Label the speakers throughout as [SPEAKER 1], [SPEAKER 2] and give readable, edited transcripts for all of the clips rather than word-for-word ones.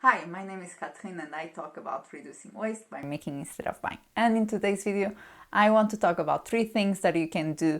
[SPEAKER 1] Hi, my name is Katrin and I talk about reducing waste by making instead of buying. And in today's video, I want to talk about 3 things that you can do,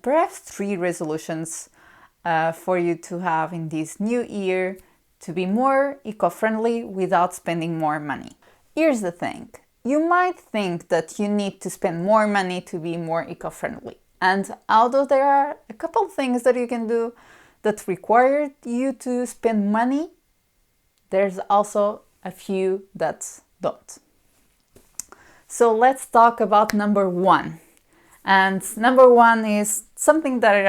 [SPEAKER 1] perhaps 3 resolutions for you to have in this new year to be more eco-friendly without spending more money. Here's the thing. You might think that you need to spend more money to be more eco-friendly. And although there are a couple of things that you can do that require you to spend money, there's also a few that don't. So let's talk about number 1. And number 1 is something that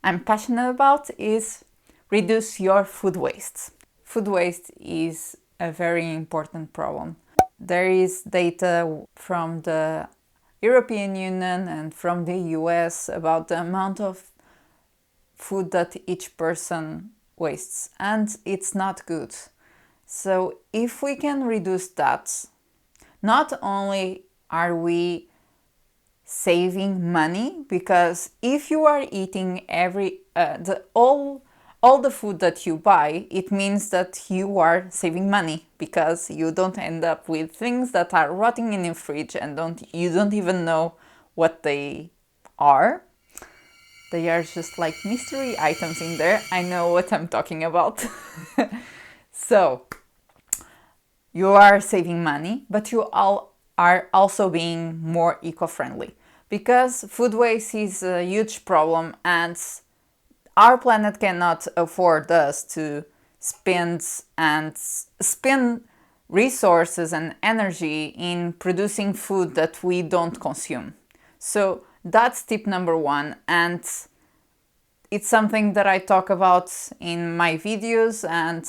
[SPEAKER 1] I'm passionate about, is reduce your food waste. Food waste is a very important problem. There is data from the European Union and from the US about the amount of food that each person wastes, and it's not good. So if we can reduce that, not only are we saving money, because if you are eating all the food that you buy, it means that you are saving money, because you don't end up with things that are rotting in the fridge and you don't even know what they are. They are just like mystery items in there. I know what I'm talking about. So, you are saving money, but you all are also being more eco-friendly, because food waste is a huge problem and our planet cannot afford us to spend resources and energy in producing food that we don't consume. So that's tip number 1, and it's something that I talk about in my videos, and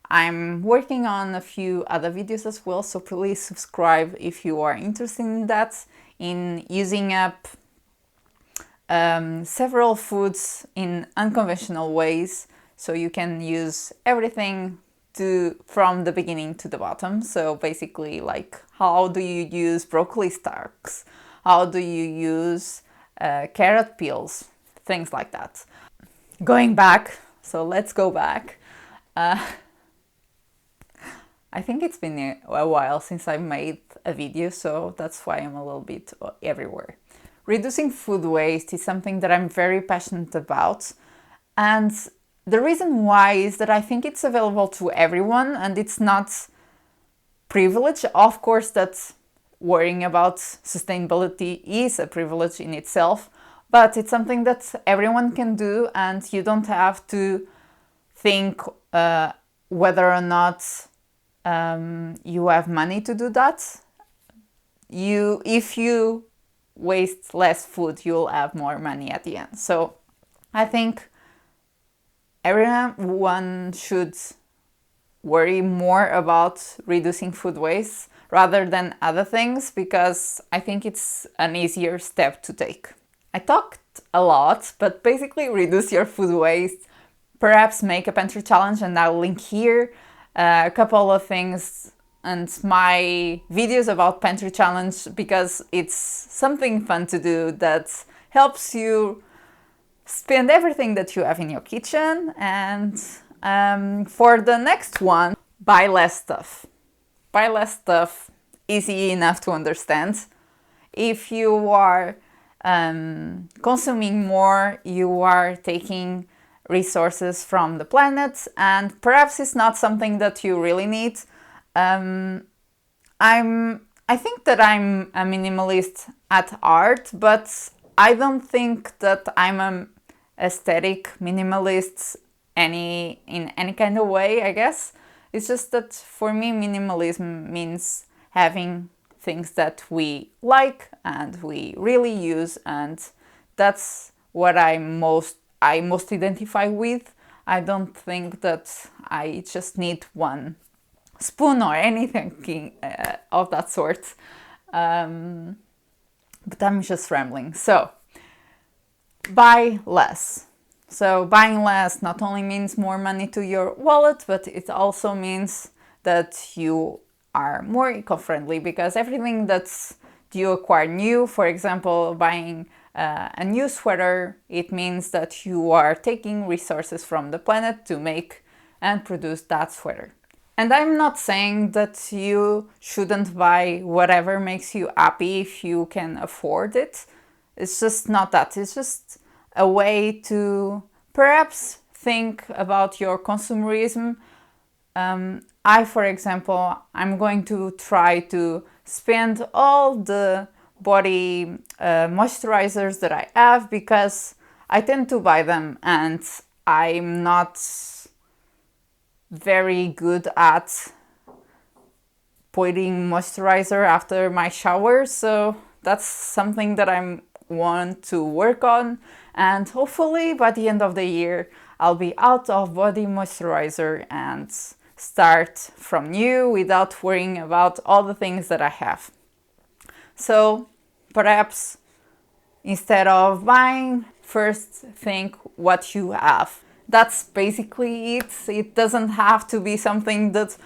[SPEAKER 1] I'm working on a few other videos as well, so please subscribe if you are interested in that, in using up several foods in unconventional ways, so you can use everything from the beginning to the bottom. So basically, like, how do you use broccoli stalks? How do you use carrot peels? Things like that. Going back, so let's go back. I think it's been a while since I made a video, so that's why I'm a little bit everywhere. Reducing food waste is something that I'm very passionate about, and the reason why is that I think it's available to everyone and it's not privilege. Of course, that worrying about sustainability is a privilege in itself, but it's something that everyone can do, and you don't have to think whether or not you have money to do that. If you waste less food, you'll have more money at the end. So I think everyone should worry more about reducing food waste rather than other things, because I think it's an easier step to take. I talked a lot, but basically reduce your food waste, perhaps make a pantry challenge, and I'll link here a couple of things and my videos about pantry challenge, because it's something fun to do that helps you spend everything that you have in your kitchen. And for the next one, buy less stuff. Buy less stuff, easy enough to understand. If you are consuming more, you are taking resources from the planet, and perhaps it's not something that you really need. I think that I'm a minimalist at heart, but I don't think that I'm an aesthetic minimalist in any kind of way, I guess. It's just that for me, minimalism means having things that we like and we really use, and that's what I most identify with. I don't think that I just need one spoon or anything of that sort. But I'm just rambling. So, buy less. So buying less not only means more money to your wallet, but it also means that you are more eco-friendly, because everything that you acquire new, for example, buying a new sweater, it means that you are taking resources from the planet to make and produce that sweater. And I'm not saying that you shouldn't buy whatever makes you happy if you can afford it. It's just not that. It's just a way to perhaps think about your consumerism. For example, I'm going to try to spend all the body moisturizers that I have because I tend to buy them and I'm not very good at putting moisturizer after my shower, so that's something that I want to work on, and hopefully by the end of the year I'll be out of body moisturizer and start from new without worrying about all the things that I have. So perhaps instead of buying, first think what you have. That's basically it. It doesn't have to be something that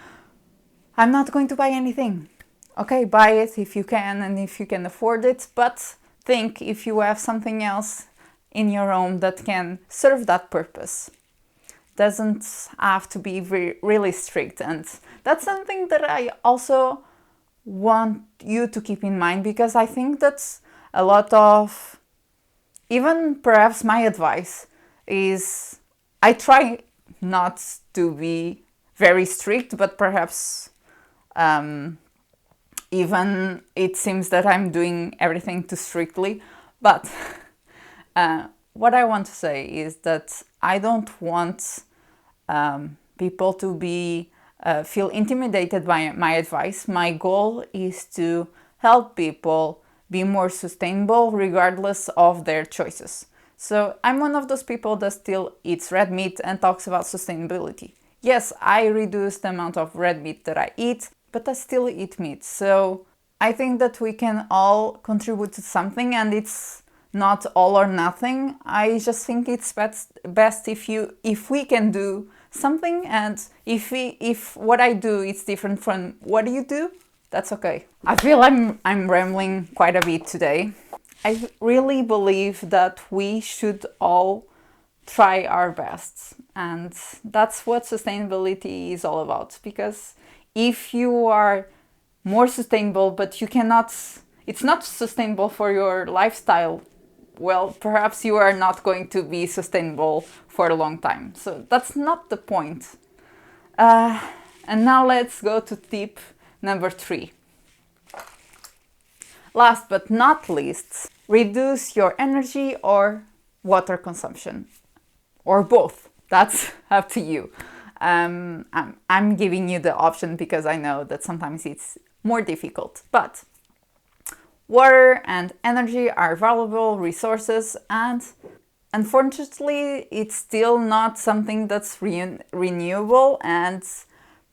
[SPEAKER 1] I'm not going to buy anything. Okay, buy it if you can and if you can afford it, but think if you have something else in your home that can serve that purpose. Doesn't have to be really strict, and that's something that I also want you to keep in mind, because I think that's a lot of, even perhaps my advice is, I try not to be very strict, but perhaps even it seems that I'm doing everything too strictly. But what I want to say is that I don't want people to be feel intimidated by my advice. My goal is to help people be more sustainable regardless of their choices. So I'm one of those people that still eats red meat and talks about sustainability. Yes, I reduce the amount of red meat that I eat, but I still eat meat. So I think that we can all contribute to something, and it's not all or nothing. I just think it's best if we can do something, and if what I do is different from what you do, that's okay. I feel I'm rambling quite a bit today. I really believe that we should all try our best, and that's what sustainability is all about. Because if you are more sustainable but you cannot, it's not sustainable for your lifestyle, well, perhaps you are not going to be sustainable for a long time. So that's not the point. And now let's go to tip number 3. Last but not least, reduce your energy or water consumption, or both. That's up to you. I'm giving you the option because I know that sometimes it's more difficult, but water and energy are valuable resources, and unfortunately it's still not something that's renewable, and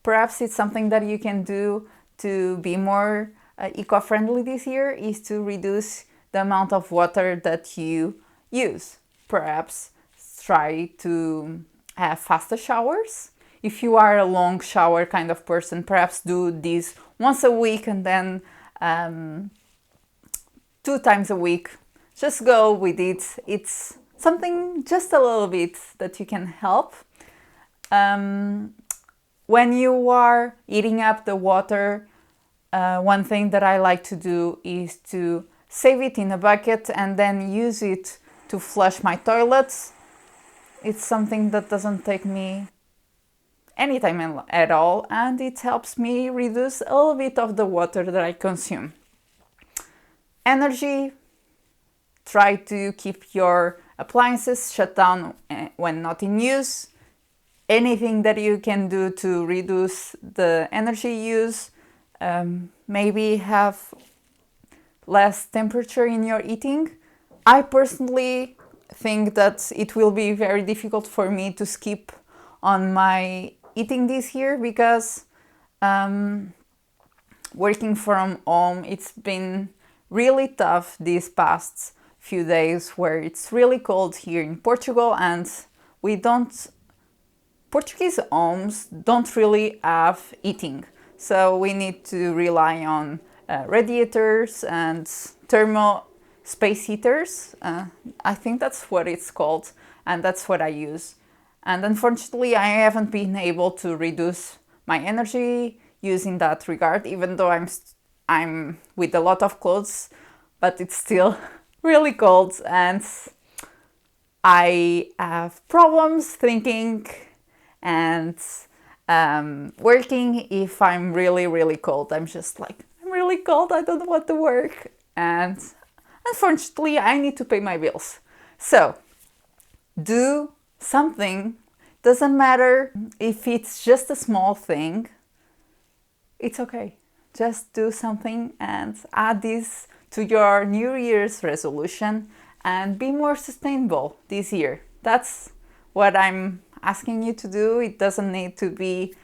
[SPEAKER 1] perhaps it's something that you can do to be more eco-friendly this year, is to reduce the amount of water that you use. Perhaps try to have faster showers. If you are a long shower kind of person, perhaps do this once a week and then 2 times a week. Just go with it. It's something just a little bit that you can help. When you are eating up the water, one thing that I like to do is to save it in a bucket and then use it to flush my toilets. It's something that doesn't take me any time at all, and it helps me reduce a little bit of the water that I consume. Energy, try to keep your appliances shut down when not in use. Anything that you can do to reduce the energy use. Maybe have less temperature in your eating. I personally think that it will be very difficult for me to skip on my eating this year, because working from home, it's been really tough these past few days where it's really cold here in Portugal, and Portuguese homes don't really have heating. So we need to rely on radiators and thermal space heaters. I think that's what it's called, and that's what I use. And unfortunately, I haven't been able to reduce my energy using that regard, even though I'm with a lot of clothes, but it's still really cold and I have problems thinking and working if I'm really cold. I'm just like, I'm really cold, I don't want to work. And unfortunately, I need to pay my bills. So do something. Doesn't matter if it's just a small thing. It's okay. Just do something and add this to your New Year's resolution and be more sustainable this year. That's what I'm asking you to do. It doesn't need to be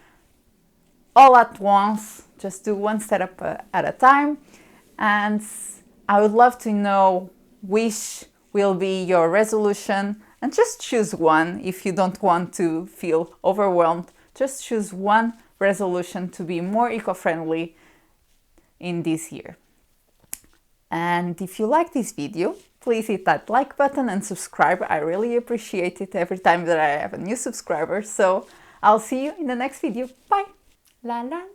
[SPEAKER 1] all at once. Just do one step at a time. And I would love to know which will be your resolution, and just choose one. If you don't want to feel overwhelmed, just choose one resolution to be more eco-friendly in this year. And if you like this video, please hit that like button and subscribe. I really appreciate it every time that I have a new subscriber. So I'll see you in the next video. Bye! La la.